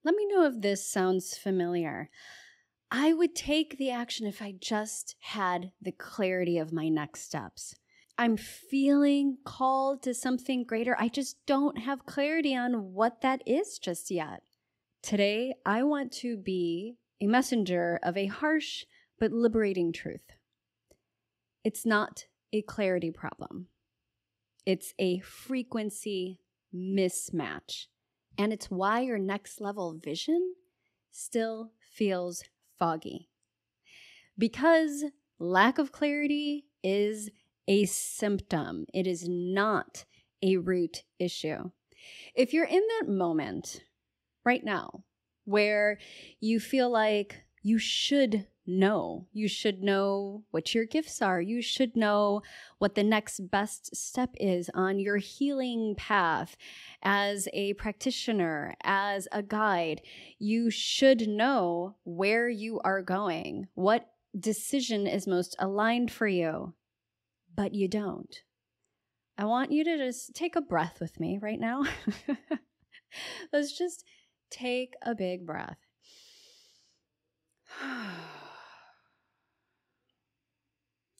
Let me know if this sounds familiar. I would take the action if I just had the clarity of my next steps. I'm feeling called to something greater. I just don't have clarity on what that is just yet. Today, I want to be a messenger of a harsh but liberating truth. It's not a clarity problem. It's a frequency mismatch. And it's why your next level vision still feels foggy. Because lack of clarity is a symptom. It is not a root issue. If you're in that moment right now where you feel like you should know what your gifts are, you should know what the next best step is on your healing path as a practitioner, as a guide, you should know where you are going, what decision is most aligned for you, but you don't. I want you to just take a breath with me right now. Let's just take a big breath.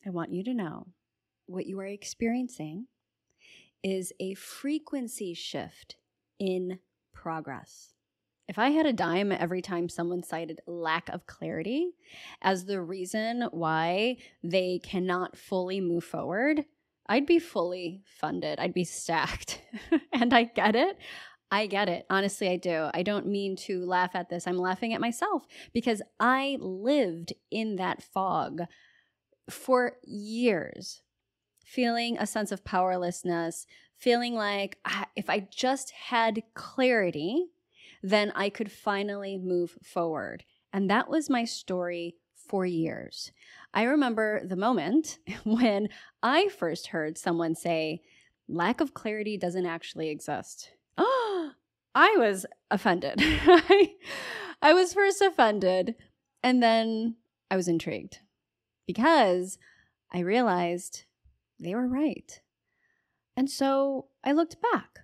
I want you to know what you are experiencing is a frequency shift in progress. If I had a dime every time someone cited lack of clarity as the reason why they cannot fully move forward, I'd be fully funded. I'd be stacked. And I get it. Honestly, I do. I don't mean to laugh at this. I'm laughing at myself because I lived in that fog for years, feeling a sense of powerlessness, feeling like if I just had clarity, then I could finally move forward. And that was my story for years. I remember the moment when I first heard someone say, lack of clarity doesn't actually exist. Oh, I was offended. I was first offended, and then I was intrigued because I realized they were right. And so I looked back,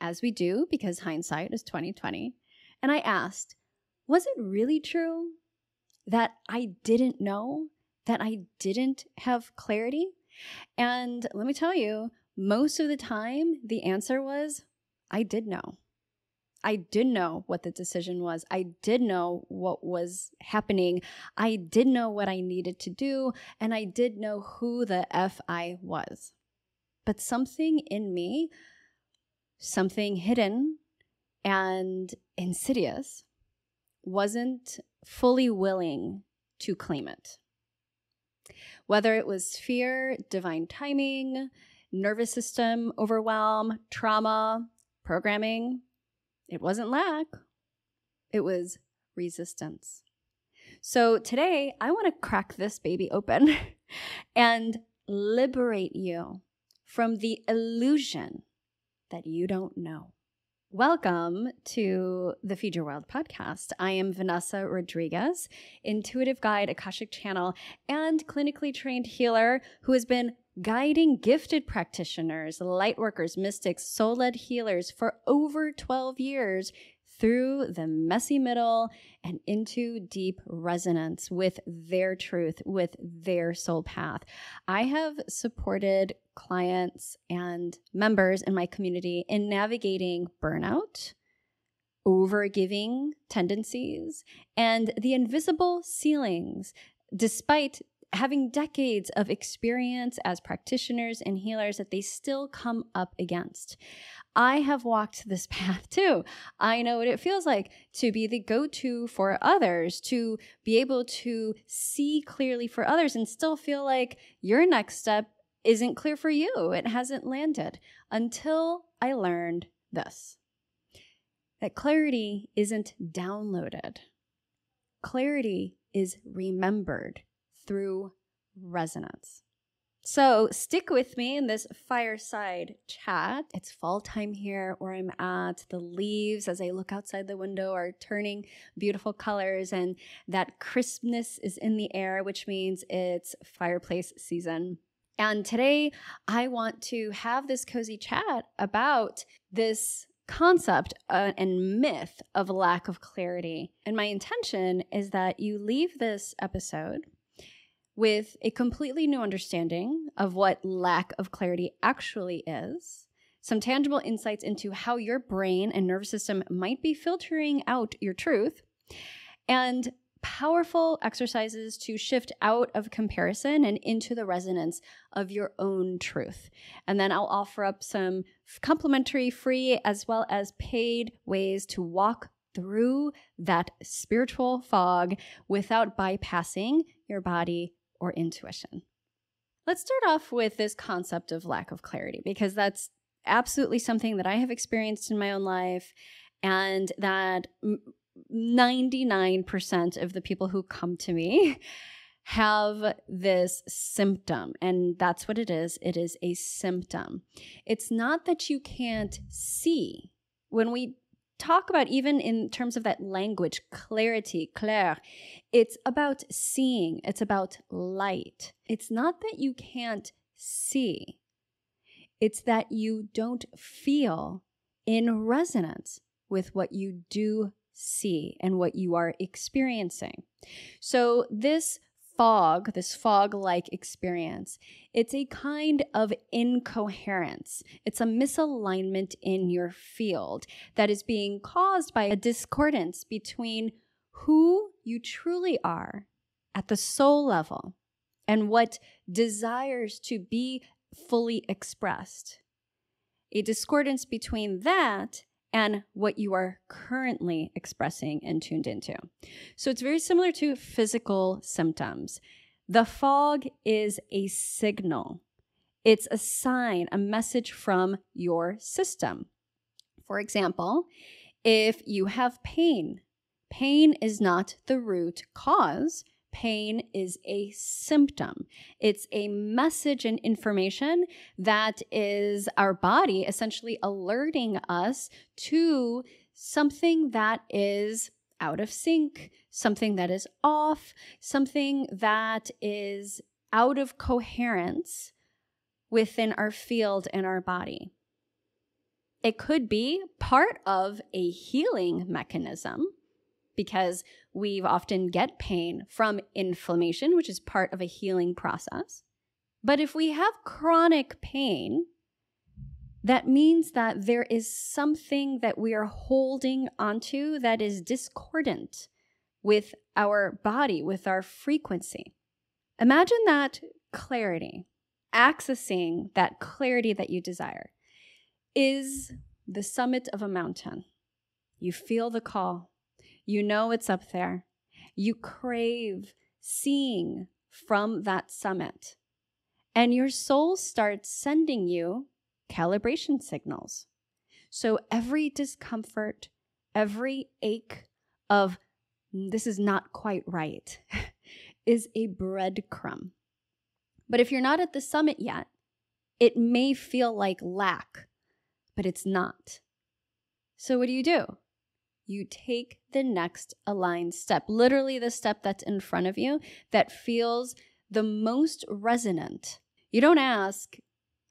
as we do, because hindsight is 20/20, and I asked, was it really true that I didn't know, that I didn't have clarity? And let me tell you, most of the time, the answer was, I did know. I did know what the decision was. I did know what was happening. I did know what I needed to do, and I did know who the F I was. But something in me, something hidden and insidious, wasn't fully willing to claim it. Whether it was fear, divine timing, nervous system overwhelm, trauma, programming, it wasn't lack, it was resistance. So today, I want to crack this baby open and liberate you from the illusion that you don't know. Welcome to the Feed Your World podcast. I am Vanessa Rodriguez, intuitive guide, Akashic channel, and clinically trained healer who has been guiding gifted practitioners, light workers, mystics, soul-led healers for over 12 years through the messy middle and into deep resonance with their truth, with their soul path. I have supported clients and members in my community in navigating burnout, overgiving tendencies, and the invisible ceilings, despite having decades of experience as practitioners and healers that they still come up against. I have walked this path too. I know what it feels like to be the go-to for others, to be able to see clearly for others and still feel like your next step isn't clear for you. It hasn't landed until I learned this, that clarity isn't downloaded. Clarity is remembered through resonance. So stick with me in this fireside chat. It's fall time here where I'm at. The leaves, as I look outside the window, are turning beautiful colors, and that crispness is in the air, which means it's fireplace season. And today I want to have this cozy chat about this concept and myth of lack of clarity. And my intention is that you leave this episode with a completely new understanding of what lack of clarity actually is, some tangible insights into how your brain and nervous system might be filtering out your truth, and powerful exercises to shift out of comparison and into the resonance of your own truth. And then I'll offer up some complimentary, free, as well as paid ways to walk through that spiritual fog without bypassing your body or intuition. Let's start off with this concept of lack of clarity, because that's absolutely something that I have experienced in my own life, and that 99% of the people who come to me have this symptom, and that's what it is. It is a symptom. It's not that you can't see. When we talk about, even in terms of that language, clarity, clair, it's about seeing. It's about light. It's not that you can't see. It's that you don't feel in resonance with what you do see and what you are experiencing. So this fog-like experience, it's a kind of incoherence. It's a misalignment in your field that is being caused by a discordance between who you truly are at the soul level and what desires to be fully expressed. A discordance between that and what you are currently expressing and tuned into. So it's very similar to physical symptoms. The fog is a signal. It's a sign, a message from your system. For example, if you have pain, pain is not the root cause. Pain is a symptom. It's a message and information that is our body essentially alerting us to something that is out of sync, something that is off, something that is out of coherence within our field and our body. It could be part of a healing mechanism, because we often get pain from inflammation, which is part of a healing process. But if we have chronic pain, that means that there is something that we are holding onto that is discordant with our body, with our frequency. Imagine that clarity, accessing that clarity that you desire, is the summit of a mountain. You feel the call. You know it's up there. You crave seeing from that summit. And your soul starts sending you calibration signals. So every discomfort, every ache of this is not quite right is a breadcrumb. But if you're not at the summit yet, it may feel like lack, but it's not. So what do? You take the next aligned step, literally the step that's in front of you that feels the most resonant. You don't ask,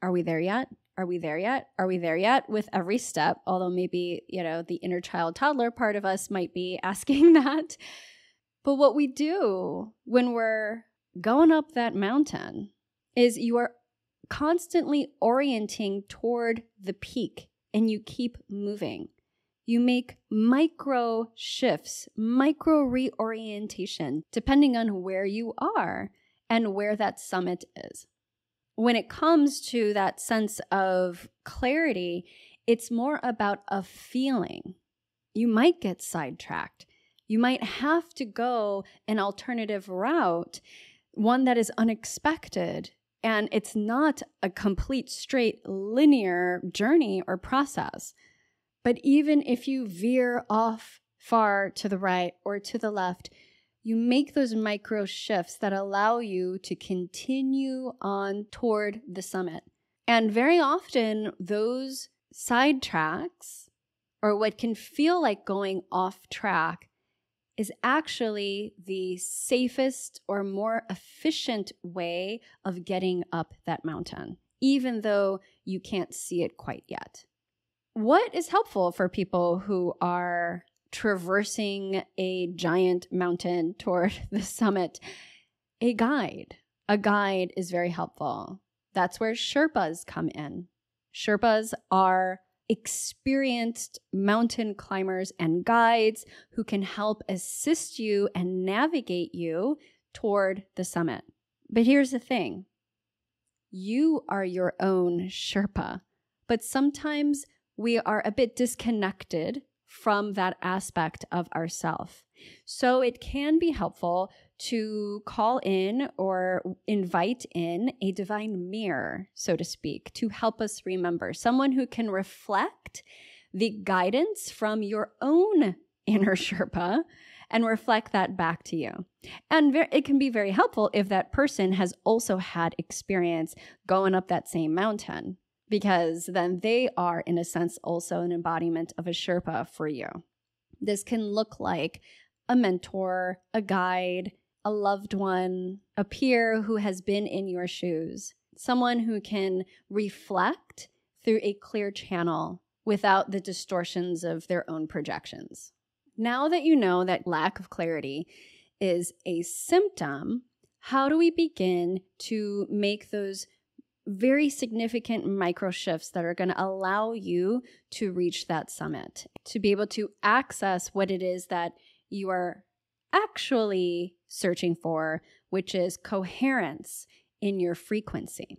are we there yet? Are we there yet? Are we there yet? With every step, although maybe, the inner child toddler part of us might be asking that. But what we do when we're going up that mountain is you are constantly orienting toward the peak, and you keep moving. You make micro shifts, micro reorientation, depending on where you are and where that summit is. When it comes to that sense of clarity, it's more about a feeling. You might get sidetracked. You might have to go an alternative route, one that is unexpected, and it's not a complete straight linear journey or process. But even if you veer off far to the right or to the left, you make those micro shifts that allow you to continue on toward the summit. And very often, those sidetracks, or what can feel like going off track, is actually the safest or more efficient way of getting up that mountain, even though you can't see it quite yet. What is helpful for people who are traversing a giant mountain toward the summit? A guide. A guide is very helpful. That's where Sherpas come in. Sherpas are experienced mountain climbers and guides who can help assist you and navigate you toward the summit. But here's the thing. You are your own Sherpa, but sometimes we are a bit disconnected from that aspect of ourself. So it can be helpful to call in or invite in a divine mirror, so to speak, to help us remember, someone who can reflect the guidance from your own inner Sherpa and reflect that back to you. And it can be very helpful if that person has also had experience going up that same mountain, because then they are, in a sense, also an embodiment of a Sherpa for you. This can look like a mentor, a guide, a loved one, a peer who has been in your shoes, someone who can reflect through a clear channel without the distortions of their own projections. Now that you know that lack of clarity is a symptom, how do we begin to make those very significant micro shifts that are going to allow you to reach that summit, to be able to access what it is that you are actually searching for, which is coherence in your frequency?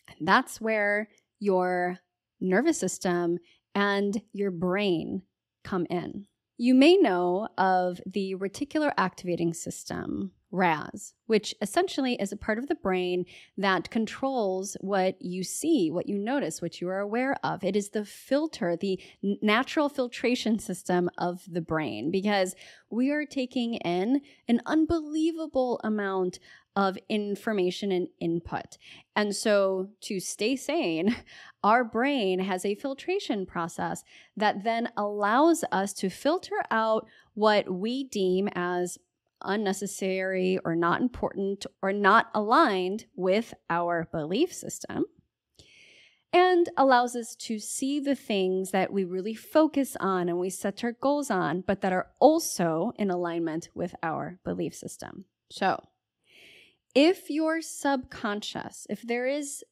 And that's where your nervous system and your brain come in. You may know of the reticular activating system, RAS, which essentially is a part of the brain that controls what you see, what you notice, what you are aware of. It is the filter, the natural filtration system of the brain, because we are taking in an unbelievable amount of information and input. And so to stay sane, our brain has a filtration process that then allows us to filter out what we deem as unnecessary or not important or not aligned with our belief system, and allows us to see the things that we really focus on and we set our goals on, but that are also in alignment with our belief system. So if your subconscious, if there is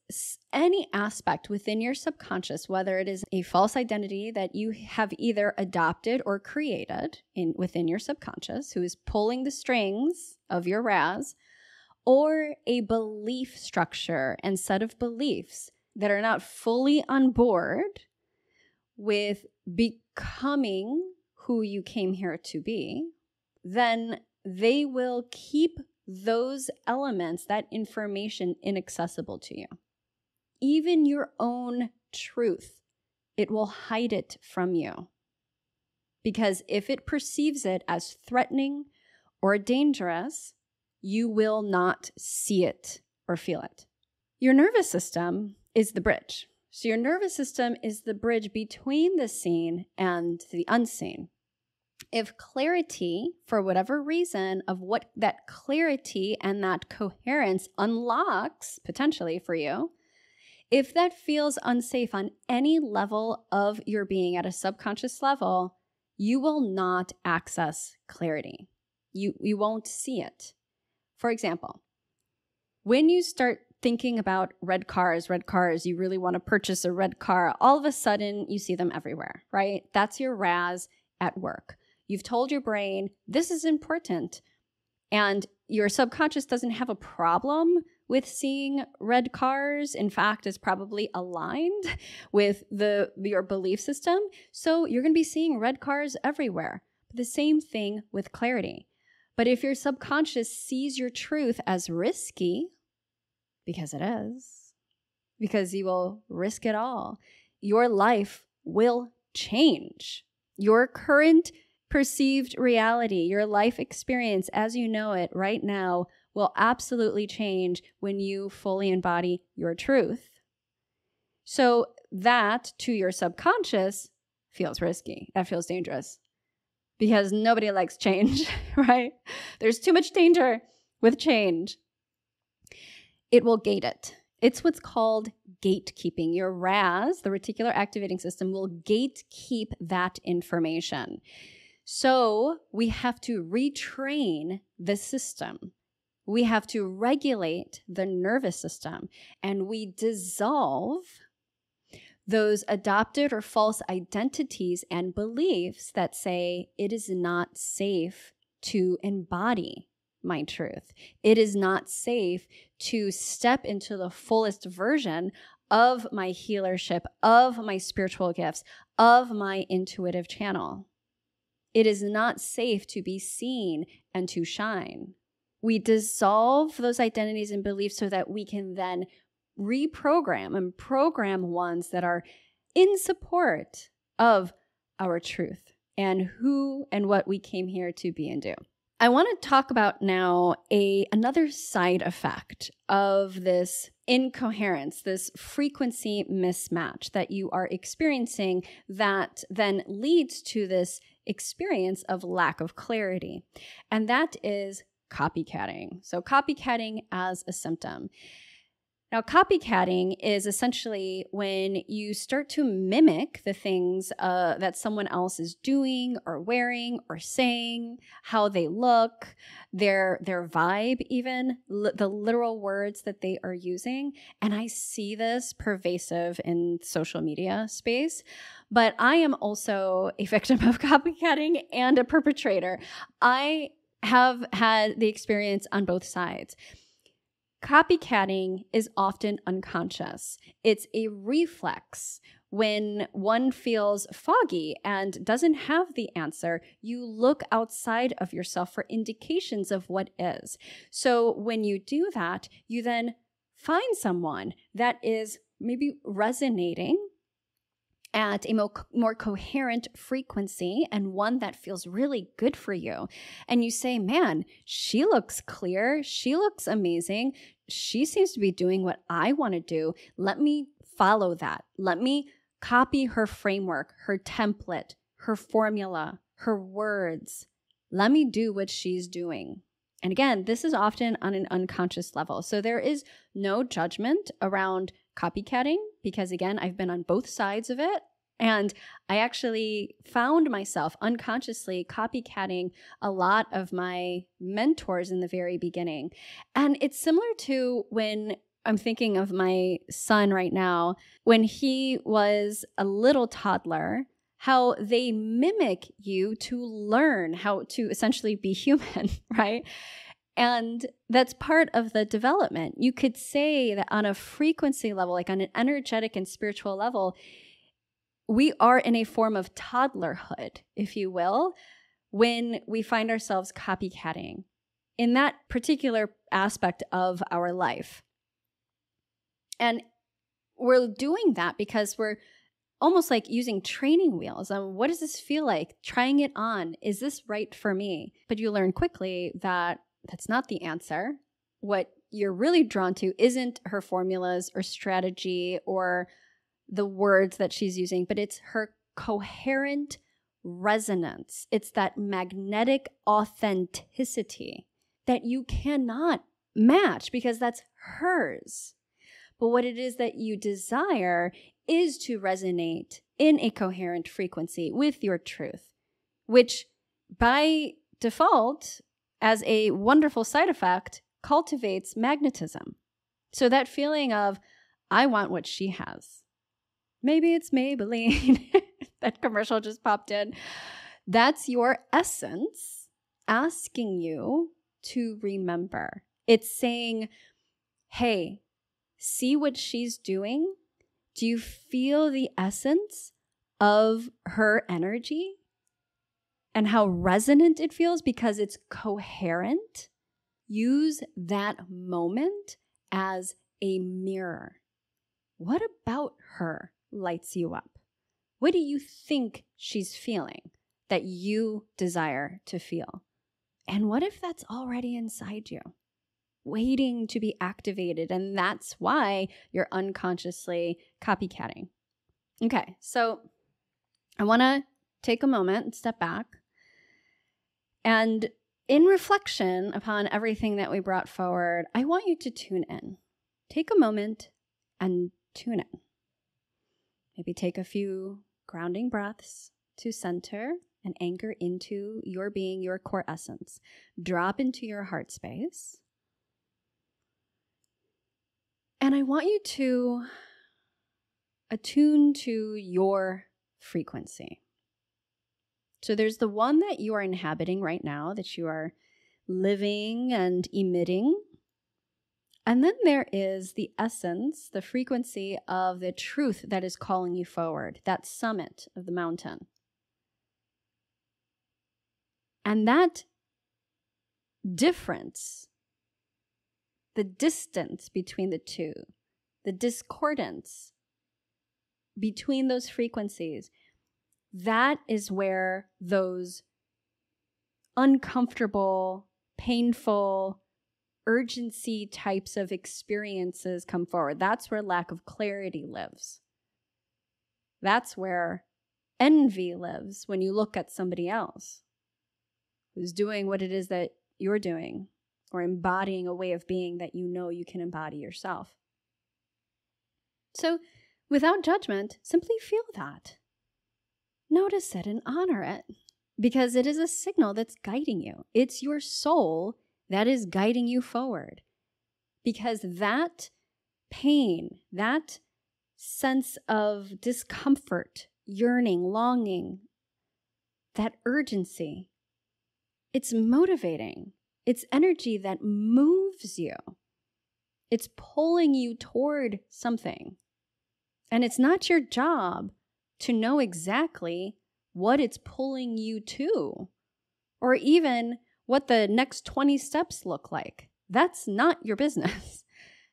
any aspect within your subconscious, whether it is a false identity that you have either adopted or created within your subconscious, who is pulling the strings of your RAS, or a belief structure and set of beliefs that are not fully on board with becoming who you came here to be, then they will keep those elements, that information, inaccessible to you. Even your own truth, it will hide it from you. Because if it perceives it as threatening or dangerous, you will not see it or feel it. Your nervous system is the bridge. So your nervous system is the bridge between the seen and the unseen. If clarity, for whatever reason, of what that clarity and that coherence unlocks potentially for you, if that feels unsafe on any level of your being at a subconscious level, you will not access clarity. You won't see it. For example, when you start thinking about red cars, you really want to purchase a red car, all of a sudden you see them everywhere, right? That's your RAS at work. You've told your brain, this is important. And your subconscious doesn't have a problem with seeing red cars. In fact, it's probably aligned with your belief system. So you're going to be seeing red cars everywhere. But the same thing with clarity. But if your subconscious sees your truth as risky, because it is, because you will risk it all, your life will change. Your current perceived reality, your life experience as you know it right now, will absolutely change when you fully embody your truth. So that, to your subconscious, feels risky. That feels dangerous. Because nobody likes change, right? There's too much danger with change. It will gate it. It's what's called gatekeeping. Your RAS, the reticular activating system, will gatekeep that information. So we have to retrain the system. We have to regulate the nervous system, and we dissolve those adopted or false identities and beliefs that say it is not safe to embody my truth. It is not safe to step into the fullest version of my healership, of my spiritual gifts, of my intuitive channel. It is not safe to be seen and to shine. We dissolve those identities and beliefs so that we can then reprogram and program ones that are in support of our truth and who and what we came here to be and do. I want to talk about now another side effect of this incoherence, this frequency mismatch that you are experiencing that then leads to this experience of lack of clarity. And that is copycatting. So copycatting as a symptom. Now, copycatting is essentially when you start to mimic the things that someone else is doing or wearing or saying, how they look, their vibe even, the literal words that they are using. And I see this pervasive in social media space, but I am also a victim of copycatting and a perpetrator. I have had the experience on both sides. Copycatting is often unconscious. It's a reflex. When one feels foggy and doesn't have the answer, you look outside of yourself for indications of what is. So when you do that, you then find someone that is maybe resonating at a more coherent frequency and one that feels really good for you. And you say, man, she looks clear. She looks amazing. She seems to be doing what I want to do. Let me follow that. Let me copy her framework, her template, her formula, her words. Let me do what she's doing. And again, this is often on an unconscious level. So there is no judgment around copycatting because, again, I've been on both sides of it. And I actually found myself unconsciously copycatting a lot of my mentors in the very beginning. And it's similar to when I'm thinking of my son right now, when he was a little toddler, how they mimic you to learn how to essentially be human, right? And that's part of the development. You could say that on a frequency level, like on an energetic and spiritual level, we are in a form of toddlerhood, if you will, when we find ourselves copycatting in that particular aspect of our life. And we're doing that because we're almost like using training wheels. What does this feel like? Trying it on. Is this right for me? But you learn quickly that that's not the answer. What you're really drawn to isn't her formulas or strategy or the words that she's using, but it's her coherent resonance. It's that magnetic authenticity that you cannot match because that's hers. But what it is that you desire is to resonate in a coherent frequency with your truth, which by default, as a wonderful side effect, cultivates magnetism. So that feeling of, I want what she has. Maybe it's Maybelline. That commercial just popped in. That's your essence asking you to remember. It's saying, hey, see what she's doing? Do you feel the essence of her energy and how resonant it feels because it's coherent? Use that moment as a mirror. What about her lights you up? What do you think she's feeling that you desire to feel? And what if that's already inside you, waiting to be activated? And that's why you're unconsciously copycatting. Okay, so I want to take a moment and step back. And in reflection upon everything that we brought forward, I want you to tune in. take a moment and tune in. Maybe take a few grounding breaths to center and anchor into your being, your core essence. Drop into your heart space. And I want you to attune to your frequency. So there's the one that you are inhabiting right now, that you are living and emitting. And then there is the essence, the frequency of the truth that is calling you forward, that summit of the mountain. And that difference, the distance between the two, the discordance between those frequencies, that is where those uncomfortable, painful, urgency types of experiences come forward. That's where lack of clarity lives. That's where envy lives when you look at somebody else who's doing what it is that you're doing, or embodying a way of being that you know you can embody yourself. So, without judgment, simply feel that. Notice it and honor it, because it is a signal that's guiding you. It's your soul that is guiding you forward, because that pain, that sense of discomfort, yearning, longing, that urgency, it's motivating. It's energy that moves you. It's pulling you toward something. And it's not your job to know exactly what it's pulling you to, or even what the next 20 steps look like. That's not your business.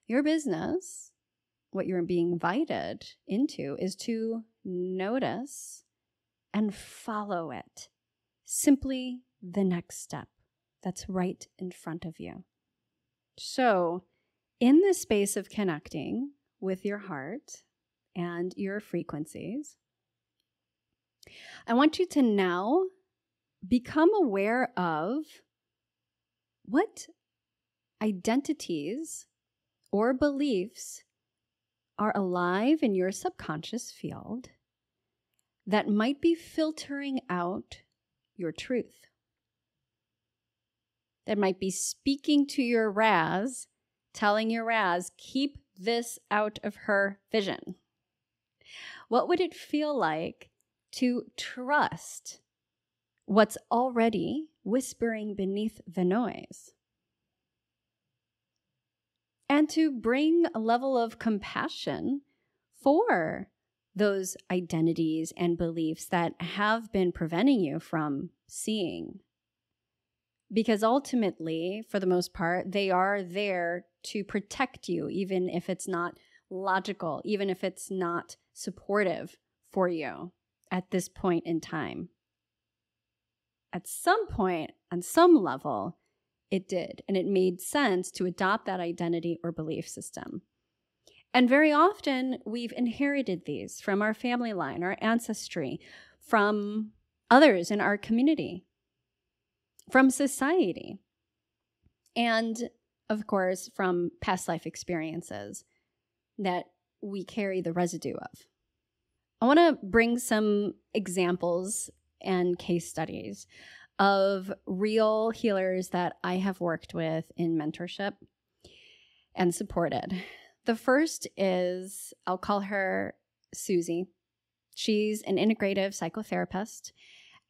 Your business, what you're being invited into, is to notice and follow it. Simply the next step that's right in front of you. So, in this space of connecting with your heart and your frequencies, I want you to now become aware of what identities or beliefs are alive in your subconscious field that might be filtering out your truth, that might be speaking to your Raz, telling your Raz, keep this out of her vision. What would it feel like to trust what's already whispering beneath the noise? And to bring a level of compassion for those identities and beliefs that have been preventing you from seeing. Because ultimately, for the most part, they are there to protect you, even if it's not logical, even if it's not supportive for you at this point in time. At some point, on some level, it did, and it made sense to adopt that identity or belief system. And very often, we've inherited these from our family line, our ancestry, from others in our community, from society, and of course, from past life experiences that we carry the residue of. I want to bring some examples and case studies of real healers that I have worked with in mentorship and supported. The first is, I'll call her Susie. She's an integrative psychotherapist,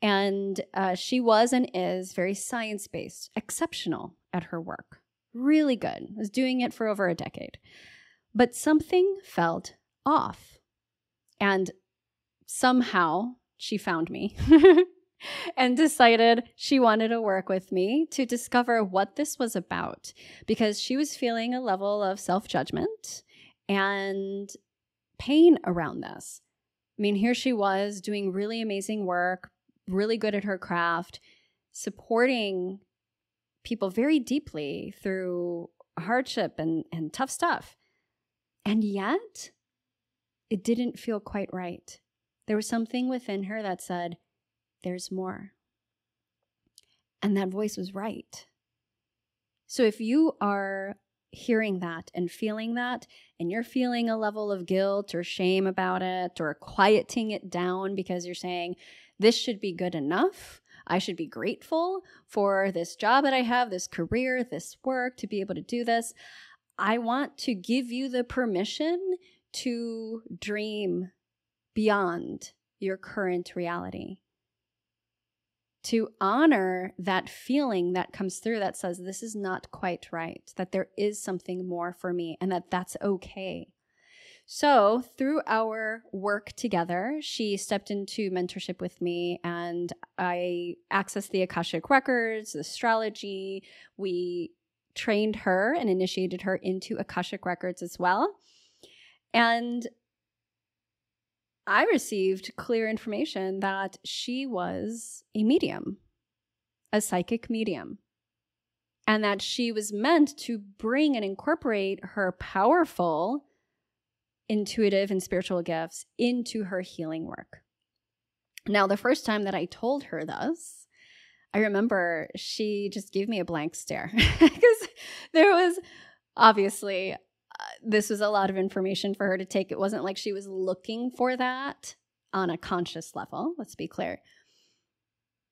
and she was and is very science-based, exceptional at her work. Really good. Was doing it for over a decade. But something felt off. And somehow she found me and decided she wanted to work with me to discover what this was about, because she was feeling a level of self-judgment and pain around this. I mean, here she was doing really amazing work, really good at her craft, supporting people very deeply through hardship and tough stuff. And yet, it didn't feel quite right. There was something within her that said, there's more. And that voice was right. So if you are hearing that and feeling that, and you're feeling a level of guilt or shame about it, or quieting it down because you're saying, this should be good enough. I should be grateful for this job that I have, this career, this work, to be able to do this. I want to give you the permission to dream beyond your current reality. To honor that feeling that comes through that says, this is not quite right, that there is something more for me, and that that's okay. So through our work together, she stepped into mentorship with me, and I accessed the Akashic records, astrology. We trained her and initiated her into Akashic records as well. And I received clear information that she was a medium, a psychic medium, and that she was meant to bring and incorporate her powerful intuitive and spiritual gifts into her healing work. Now, the first time that I told her this, I remember she just gave me a blank stare because there was obviously this was a lot of information for her to take. It wasn't like she was looking for that on a conscious level, let's be clear.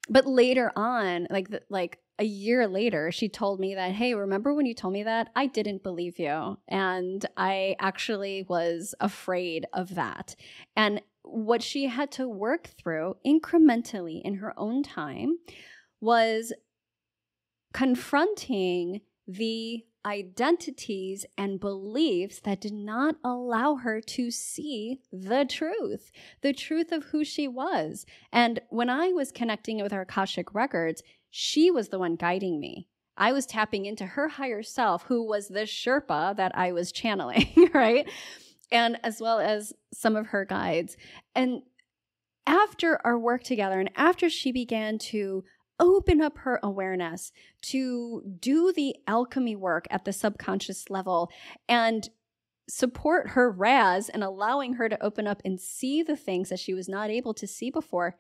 But later on, like a year later, she told me that, hey, remember when you told me that? I didn't believe you. And I actually was afraid of that. And what she had to work through incrementally in her own time was confronting the identities and beliefs that did not allow her to see the truth of who she was. And when I was connecting with our Akashic records, she was the one guiding me. I was tapping into her higher self, who was the Sherpa that I was channeling, right? And as well as some of her guides. And after our work together, and after she began to open up her awareness to do the alchemy work at the subconscious level and support her Raz and allowing her to open up and see the things that she was not able to see before,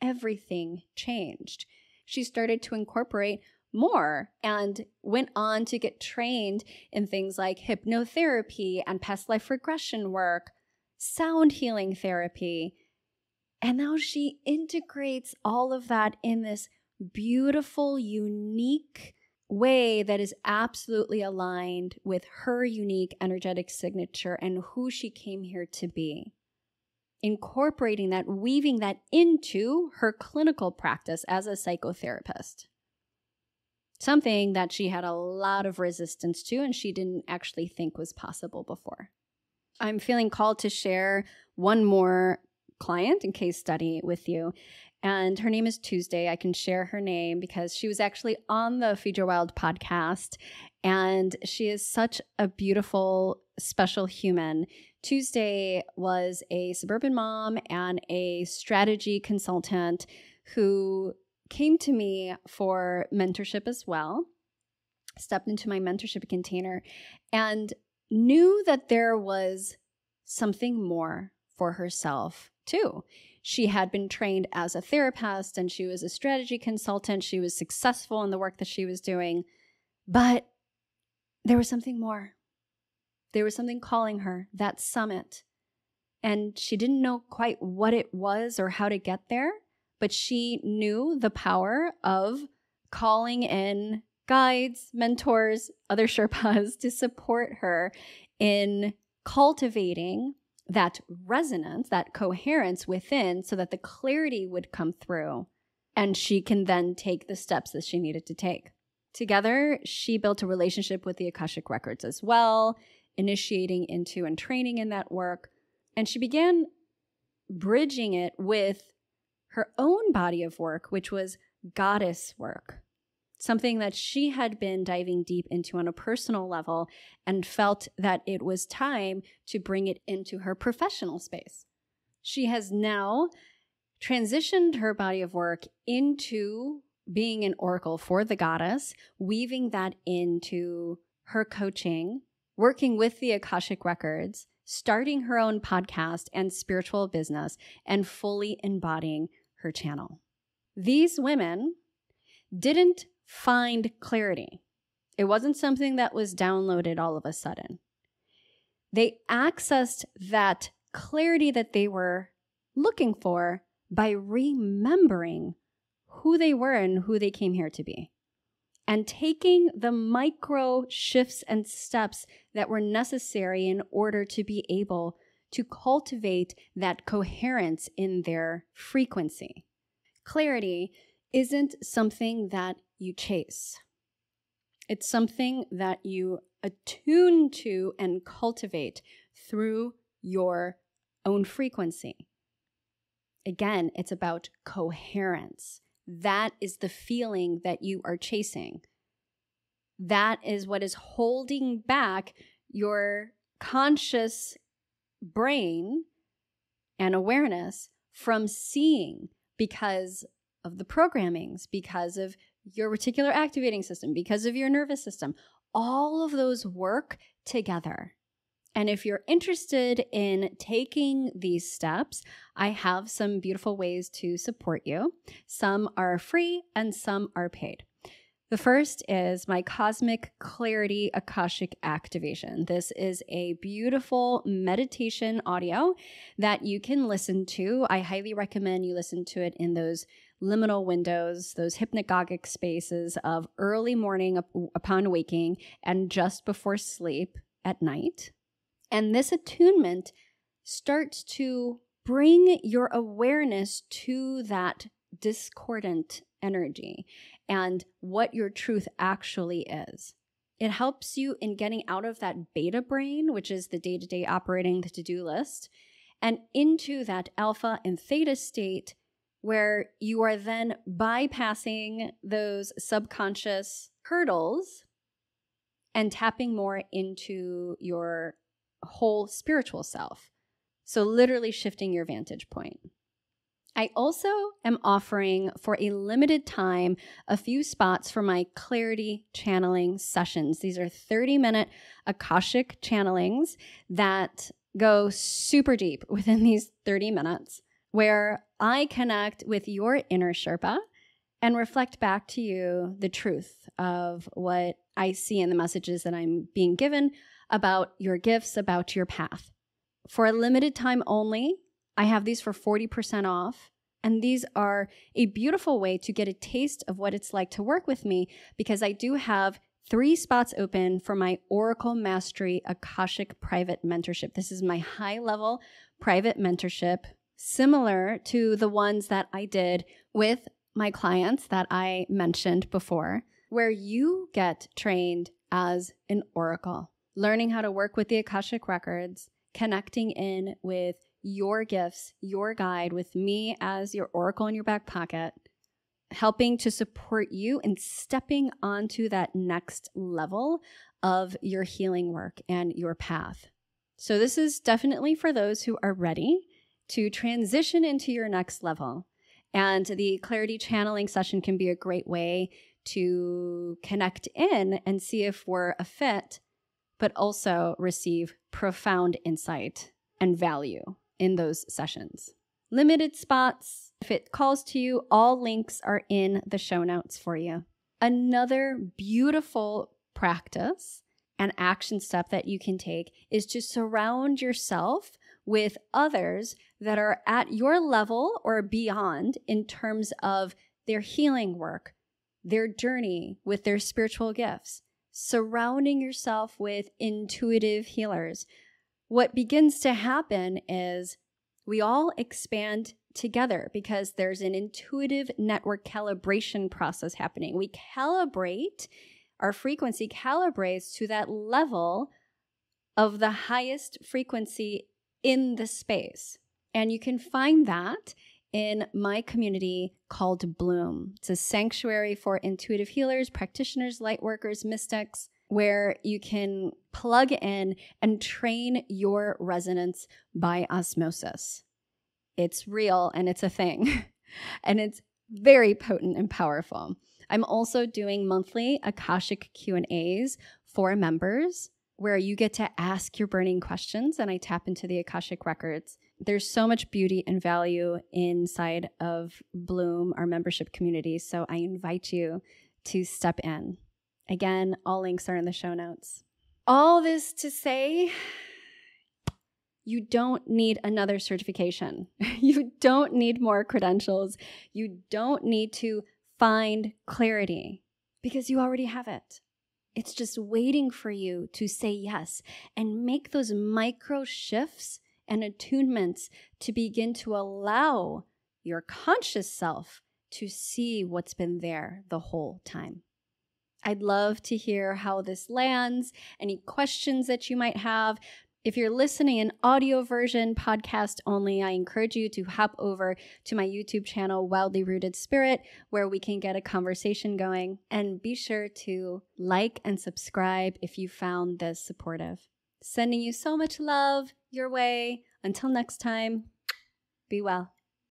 everything changed. She started to incorporate more and went on to get trained in things like hypnotherapy and past life regression work, sound healing therapy. And now she integrates all of that in this beautiful, unique way that is absolutely aligned with her unique energetic signature and who she came here to be. Incorporating that, weaving that into her clinical practice as a psychotherapist. Something that she had a lot of resistance to and she didn't actually think was possible before. I'm feeling called to share one more client and case study with you. And her name is Tuesday. I can share her name because she was actually on the Feed Your Wild podcast. And she is such a beautiful, special human. Tuesday was a suburban mom and a strategy consultant who came to me for mentorship as well, stepped into my mentorship container, and knew that there was something more for herself too. She had been trained as a therapist and she was a strategy consultant. She was successful in the work that she was doing, but there was something more. There was something calling her, that summit. And she didn't know quite what it was or how to get there, but she knew the power of calling in guides, mentors, other Sherpas to support her in cultivating that resonance, that coherence within so that the clarity would come through and she can then take the steps that she needed to take. Together, she built a relationship with the Akashic records as well, initiating into and training in that work. And she began bridging it with her own body of work, which was goddess work. Something that she had been diving deep into on a personal level and felt that it was time to bring it into her professional space. She has now transitioned her body of work into being an oracle for the goddess, weaving that into her coaching, working with the Akashic records, starting her own podcast and spiritual business, and fully embodying her channel. These women didn't find clarity. It wasn't something that was downloaded all of a sudden. They accessed that clarity that they were looking for by remembering who they were and who they came here to be, and taking the micro shifts and steps that were necessary in order to be able to cultivate that coherence in their frequency. Clarity isn't something that you chase. It's something that you attune to and cultivate through your own frequency. Again, it's about coherence. That is the feeling that you are chasing. That is what is holding back your conscious brain and awareness from seeing, because of the programmings, because of your reticular activating system, because of your nervous system. All of those work together. And if you're interested in taking these steps, I have some beautiful ways to support you. Some are free and some are paid. The first is my Cosmic Clarity Akashic Activation. This is a beautiful meditation audio that you can listen to. I highly recommend you listen to it in those liminal windows, those hypnagogic spaces of early morning upon waking and just before sleep at night. And this attunement starts to bring your awareness to that discordant energy and what your truth actually is. It helps you in getting out of that beta brain, which is the day-to-day operating, the to-do list, and into that alpha and theta state where you are then bypassing those subconscious hurdles and tapping more into your whole spiritual self. So literally shifting your vantage point. I also am offering for a limited time a few spots for my clarity channeling sessions. These are 30-minute Akashic channelings that go super deep within these 30 minutes, where I connect with your inner Sherpa and reflect back to you the truth of what I see in the messages that I'm being given about your gifts, about your path. For a limited time only, I have these for 40% off. And these are a beautiful way to get a taste of what it's like to work with me, because I do have 3 spots open for my Oracle Mastery Akashic Private Mentorship. This is my high-level private mentorship, similar to the ones that I did with my clients that I mentioned before, where you get trained as an oracle, learning how to work with the Akashic records, connecting in with your gifts, your guide, with me as your oracle in your back pocket, helping to support you in stepping onto that next level of your healing work and your path. So this is definitely for those who are ready to transition into your next level. And the clarity channeling session can be a great way to connect in and see if we're a fit, but also receive profound insight and value in those sessions. Limited spots. If it calls to you, all links are in the show notes for you. Another beautiful practice and action step that you can take is to surround yourself with others that are at your level or beyond in terms of their healing work, their journey with their spiritual gifts. Surrounding yourself with intuitive healers. What begins to happen is we all expand together because there's an intuitive network calibration process happening. We calibrate, our frequency calibrates to that level of the highest frequency in the space. And you can find that in my community called Bloom. It's a sanctuary for intuitive healers, practitioners, light workers, mystics, where you can plug in and train your resonance by osmosis. It's real and it's a thing, and it's very potent and powerful. I'm also doing monthly Akashic Q&As for members where you get to ask your burning questions and I tap into the Akashic records. There's so much beauty and value inside of Bloom, our membership community, so I invite you to step in. Again, all links are in the show notes. All this to say, you don't need another certification. You don't need more credentials. You don't need to find clarity because you already have it. It's just waiting for you to say yes and make those micro shifts and attunements to begin to allow your conscious self to see what's been there the whole time. I'd love to hear how this lands, any questions that you might have. If you're listening in audio version, podcast only, I encourage you to hop over to my YouTube channel, Wildly Rooted Spirit, where we can get a conversation going. And be sure to like and subscribe if you found this supportive. Sending you so much love your way. Until next time, be well.